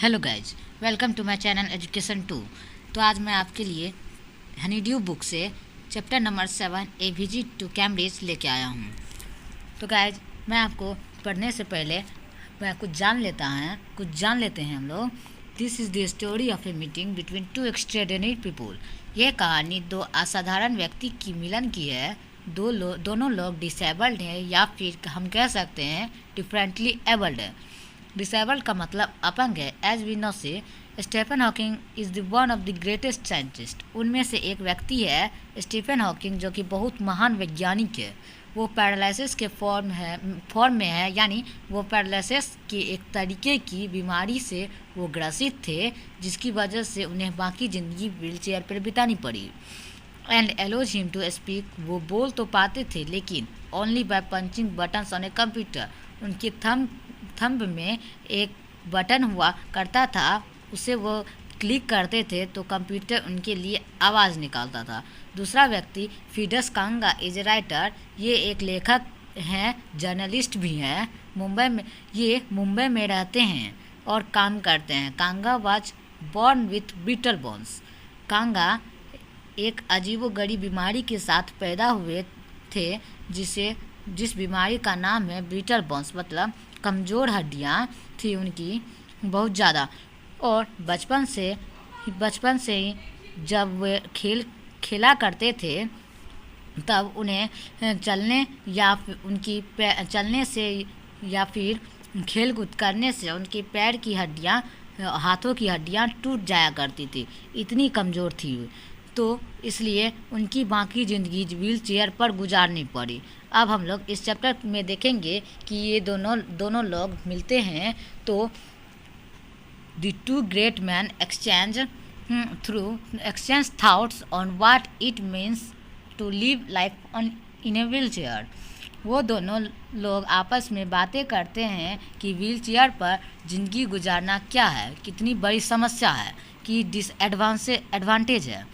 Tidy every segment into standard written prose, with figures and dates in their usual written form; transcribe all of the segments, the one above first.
Hello guys, welcome to my channel education 2। तो आज मैं आपके लिए हनीड्यू बुक से chapter number 7 a visit to Cambridge लेके आया हूँ। तो गाइज, मैं आपको पढ़ने से पहले कुछ जान लेते हैं हम लोग। This is the story of a meeting between two extraordinary people. ये कहानी दो असाधारण व्यक्ति की मिलन की है। दोनों लोग डिसेबल्ड हैं, या फिर हम कह सकते हैं डिफरेंटली एबल्ड है। डिसेबल्ड का मतलब अपंग है। एज वी नो से Stephen Hawking is the one of the greatest scientist. उनमें से एक व्यक्ति है स्टीफन हॉकिंग, जो कि बहुत महान वैज्ञानिक है। वो पैरालिसिस के फॉर्म में है, यानी वो पैरालिसिस की एक तरीके की बीमारी से वो ग्रसित थे, जिसकी वजह से उन्हें बाकी ज़िंदगी व्हीलचेयर पर बितानी पड़ी। And allows him to speak. वो बोल तो पाते थे, लेकिन only by punching buttons on a computer. उनके थंब में एक बटन हुआ करता था, उसे वो क्लिक करते थे तो कंप्यूटर उनके लिए आवाज़ निकालता था। दूसरा व्यक्ति फिडस कांगा इज ए राइटर। ये एक लेखक हैं, जर्नलिस्ट भी हैं। मुंबई में रहते हैं और काम करते हैं। Kanga was born with brittle bones. Kanga एक अजीबोगरीब बीमारी के साथ पैदा हुए थे, जिस बीमारी का नाम है ब्रिटल बोन्स, मतलब कमज़ोर हड्डियाँ थी उनकी बहुत ज़्यादा। और बचपन से ही जब वे खेला करते थे, तब उन्हें चलने से या फिर खेल कूद करने से उनके पैर की हड्डियाँ, हाथों की हड्डियाँ टूट जाया करती थी, इतनी कमज़ोर थी। तो इसलिए उनकी बाकी ज़िंदगी व्हील चेयर पर गुजारनी पड़ी। अब हम लोग इस चैप्टर में देखेंगे कि ये दोनों लोग मिलते हैं, तो the two great man exchange thoughts on what it means to live life in a wheelchair. वो दोनों लोग आपस में बातें करते हैं कि व्हील चेयर पर ज़िंदगी गुजारना क्या है, कितनी बड़ी समस्या है, कि डिसएडवांटेज है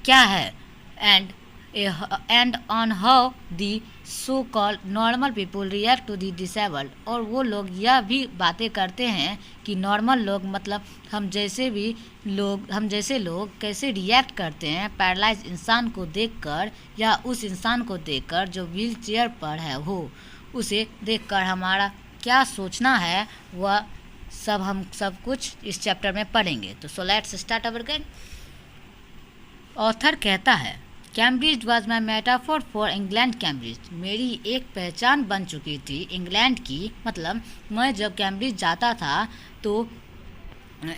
क्या है, and on how the so called normal people react to the disabled. और वो लोग यह भी बातें करते हैं कि नॉर्मल लोग, मतलब हम जैसे लोग कैसे रिएक्ट करते हैं पैरालाइज इंसान को देखकर, या उस इंसान को देखकर जो व्हील चेयर पर है, हो उसे देखकर हमारा क्या सोचना है, वह हम सब कुछ इस चैप्टर में पढ़ेंगे। तो so let's start our guide. Author कहता है, Cambridge was my metaphor for England. Cambridge मेरी एक पहचान बन चुकी थी इंग्लैंड की। मतलब मैं जब कैम्ब्रिज जाता था तो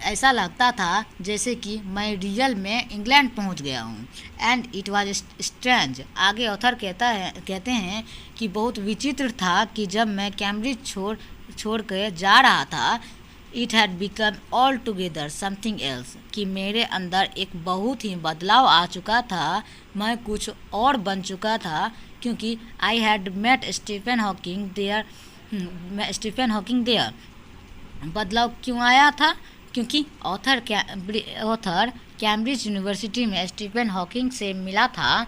ऐसा लगता था जैसे कि मैं रियल में इंग्लैंड पहुंच गया हूं। And it was strange. आगे ऑथर कहते हैं कि बहुत विचित्र था कि जब मैं कैम्ब्रिज छोड़ कर जा रहा था, it had become all together something else, कि मेरे अंदर एक बहुत ही बदलाव आ चुका था, मैं कुछ और बन चुका था, क्योंकि I had met Stephen Hawking there. बदलाव क्यों आया था? क्योंकि ऑथर कैम्ब्रिज यूनिवर्सिटी में स्टीफन हॉकिंग से मिला था।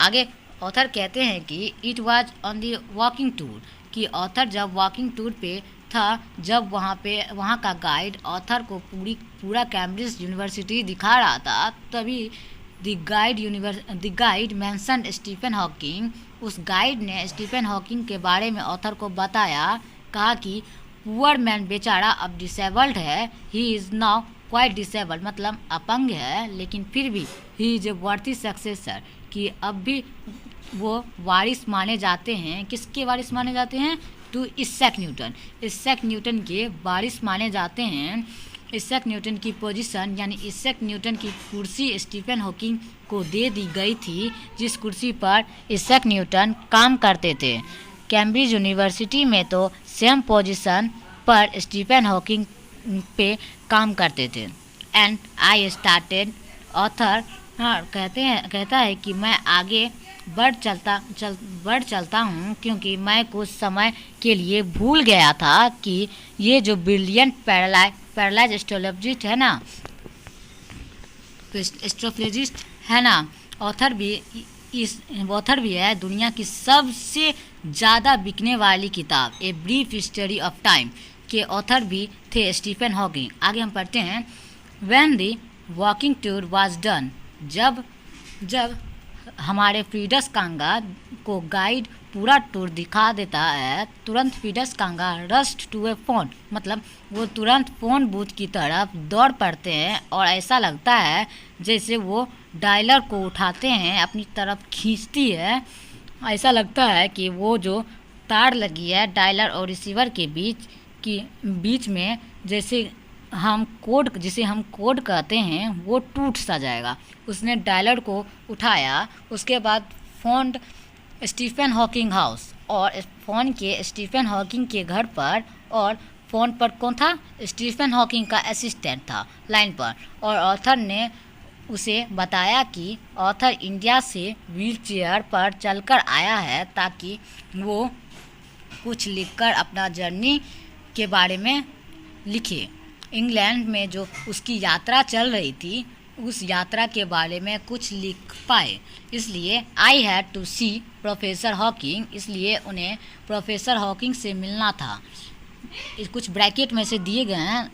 आगे ऑथर कहते हैं कि it was on the walking tour, कि ऑथर जब वॉकिंग टूर पे था, जब वहाँ का गाइड ऑथर को पूरा कैम्ब्रिज यूनिवर्सिटी दिखा रहा था, तभी the guide mention Stephen Hawking. उस गाइड ने स्टीफन हॉकिंग के बारे में ऑथर को बताया, कहा कि पुअर मैन बेचारा अब डिसेबल्ड है, he is now quite disabled, मतलब अपंग है, लेकिन फिर भी he is a worthy successor, कि अब भी वो वारिस माने जाते हैं। किसके वारिस माने जाते हैं? टू इसैक न्यूटन के वारिस माने जाते हैं। इसैक न्यूटन की पोजीशन, यानी इसैक न्यूटन की कुर्सी स्टीफन हॉकिंग को दे दी गई थी, जिस कुर्सी पर इसैक न्यूटन काम करते थे। कैम्ब्रिज यूनिवर्सिटी में तो सेम पोजीशन पर स्टीफन हॉकिंग पे काम करते थे। एंड आई स्टार्टेड, ऑथर कहता है कि मैं आगे बढ़ चलता हूँ, क्योंकि मैं कुछ समय के लिए भूल गया था कि ये जो ब्रिलियंट पैरालाइज एस्ट्रोफिजिस्ट है ना, ऑथर भी है दुनिया की सबसे ज़्यादा बिकने वाली किताब a brief history of time, के ऑथर भी थे स्टीफन हॉकिंग। आगे हम पढ़ते हैं। When the walking tour was done, जब जब हमारे फीडस कांगा को गाइड पूरा टूर दिखा देता है, तुरंत फीडस कांगा रस्ट टू ए फोन, मतलब वो तुरंत फ़ोन बूथ की तरफ दौड़ पड़ते हैं और ऐसा लगता है जैसे वो डायलर को उठाते हैं, अपनी तरफ खींचती है। ऐसा लगता है कि वो जो तार लगी है डायलर और रिसीवर के बीच में, जिसे हम कोड कहते हैं, वो टूट सा जाएगा। उसने डायलर को उठाया, उसके बाद फोन स्टीफन हॉकिंग हाउस और फ़ोन के स्टीफन हॉकिंग के घर पर, और फ़ोन पर कौन था? स्टीफन हॉकिंग का असिस्टेंट था लाइन पर। और ऑथर ने उसे बताया कि ऑथर इंडिया से व्हीलचेयर पर चलकर आया है ताकि वो कुछ लिखकर अपना जर्नी के बारे में लिखे। इंग्लैंड में जो उसकी यात्रा चल रही थी, उस यात्रा के बारे में कुछ लिख पाए, इसलिए I had to see professor Hawking, इसलिए उन्हें प्रोफेसर हॉकिंग से मिलना था। कुछ ब्रैकेट में से दिए गए हैं,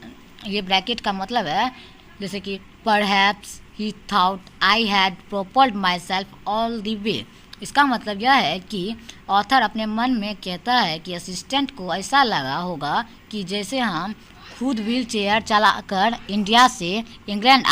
ये ब्रैकेट का मतलब है जैसे कि perhaps he thought I had propelled myself all the way. इसका मतलब यह है कि ऑथर अपने मन में कहता है कि असिस्टेंट को ऐसा लगा होगा कि जैसे हम खुद व्हील चेयर चलाकर इंडिया से इंग्लैंड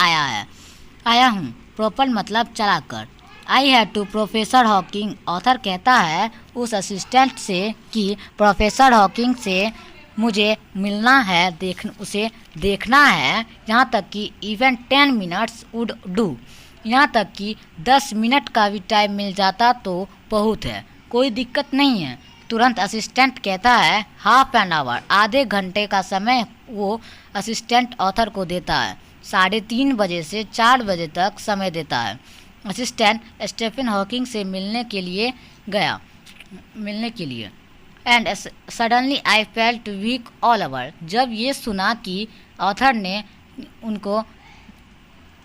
आया हूँ। प्रोपल मतलब चलाकर। I had to professor Hawking, author कहता है उस असिस्टेंट से कि प्रोफेसर हॉकिंग से मुझे मिलना है, उसे देखना है, यहाँ तक कि इवन 10 मिनट्स वुड डू, यहाँ तक कि 10 मिनट का भी टाइम मिल जाता तो बहुत है, कोई दिक्कत नहीं है। तुरंत असिस्टेंट कहता है हाफ एन आवर, आधे घंटे का समय वो असिस्टेंट ऑथर को देता है। 3:30 बजे से 4 बजे तक समय देता है। असिस्टेंट स्टीफन हॉकिंग से मिलने के लिए and suddenly I felt weak all over. जब ये सुना कि ऑथर ने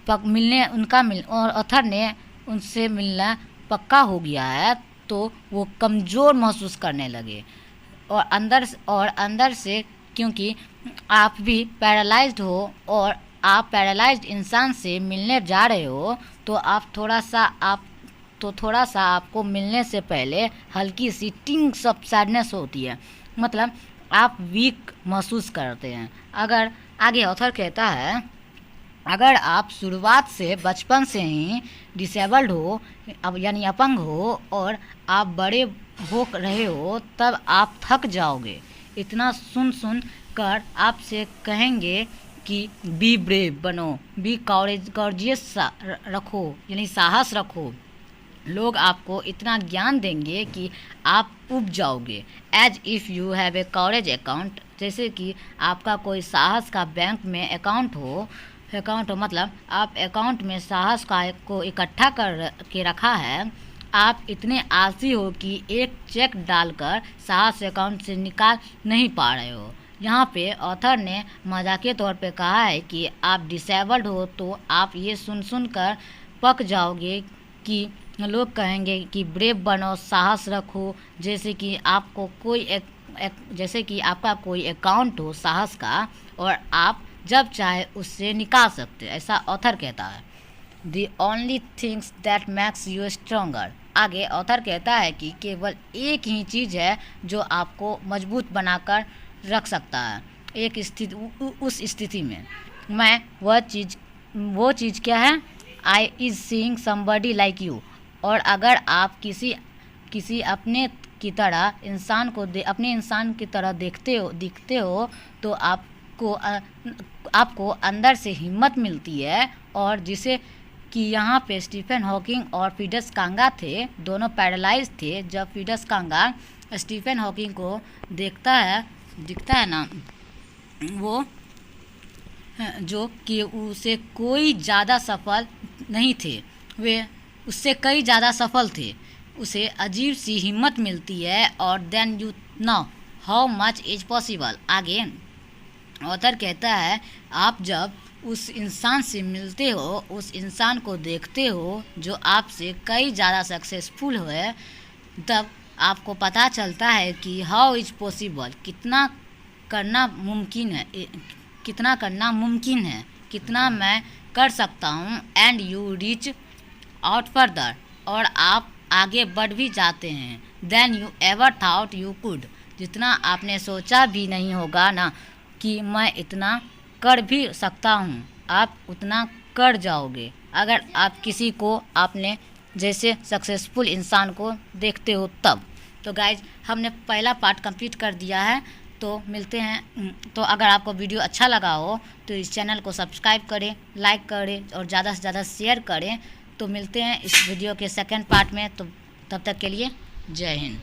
ऑथर ने उनसे मिलना पक्का हो गया है, तो वो कमज़ोर महसूस करने लगे और अंदर से, क्योंकि आप भी पैरालाइज्ड हो और आप पैरालाइज्ड इंसान से मिलने जा रहे हो, तो थोड़ा सा आपको मिलने से पहले हल्की सी टिंग्स ऑफ सैडनेस होती है, मतलब आप वीक महसूस करते हैं। अगर आगे ऑथर कहता है अगर आप शुरुआत से बचपन से ही डिसेबल्ड हो, यानी अपंग हो, और आप बड़े हो रहे हो, तब आप थक जाओगे। इतना सुन कर आपसे कहेंगे कि बी ब्रेव बनो, बी कॉरेजियस रखो, यानी साहस रखो। लोग आपको इतना ज्ञान देंगे कि आप उब जाओगे। As if you have a courage account, जैसे कि आपका कोई साहस का बैंक में अकाउंट हो, मतलब आप अकाउंट में साहस को इकट्ठा कर के रखा है। आप इतने आलसी हो कि एक चेक डालकर साहस अकाउंट से निकाल नहीं पा रहे हो। यहाँ पे ऑथर ने मजाकिया तौर पे कहा है कि आप डिसेबल्ड हो, तो आप ये सुन कर पक जाओगे कि लोग कहेंगे कि ब्रेव बनो, साहस रखो, जैसे कि आपका कोई अकाउंट हो साहस का, और आप जब चाहे उससे निकाल सकते, ऐसा ऑथर कहता है। The only things that makes you stronger, आगे ऑथर कहता है कि केवल एक ही चीज़ है जो आपको मजबूत बनाकर रख सकता है उस स्थिति में। वो चीज़ क्या है? I is seeing somebody like you. और अगर आप किसी अपने इंसान की तरह दिखते हो तो आपको अंदर से हिम्मत मिलती है। और जिसे कि यहाँ पे स्टीफन हॉकिंग और फीडस कांगा थे, दोनों पैरालाइज थे। जब फीडस कांगा स्टीफन हॉकिंग को दिखता है ना, वो जो कि उसे कोई ज़्यादा सफल नहीं थे, वे उससे कई ज़्यादा सफल थे। उसे अजीब सी हिम्मत मिलती है। और then you know how much is possible. आगे ऑथर कहता है आप जब उस इंसान से मिलते हो, उस इंसान को देखते हो जो आपसे कई ज़्यादा सक्सेसफुल हुए, तब आपको पता चलता है कि हाउ इज पॉसिबल, करना मुमकिन है, कितना करना मुमकिन है, कितना मैं कर सकता हूँ। And you reach out further, और आप आगे बढ़ भी जाते हैं। Then you ever thought you could, जितना आपने सोचा भी नहीं होगा ना कि मैं इतना कर भी सकता हूँ, आप उतना कर जाओगे अगर आप किसी को आपने जैसे सक्सेसफुल इंसान को देखते हो तब। तो गाइज हमने पहला पार्ट कंप्लीट कर दिया है। तो मिलते हैं। तो अगर आपको वीडियो अच्छा लगा हो तो इस चैनल को सब्सक्राइब करें, लाइक करें और ज़्यादा से ज़्यादा शेयर करें। तो मिलते हैं इस वीडियो के सेकंड पार्ट में। तो तब तक के लिए जय हिंद।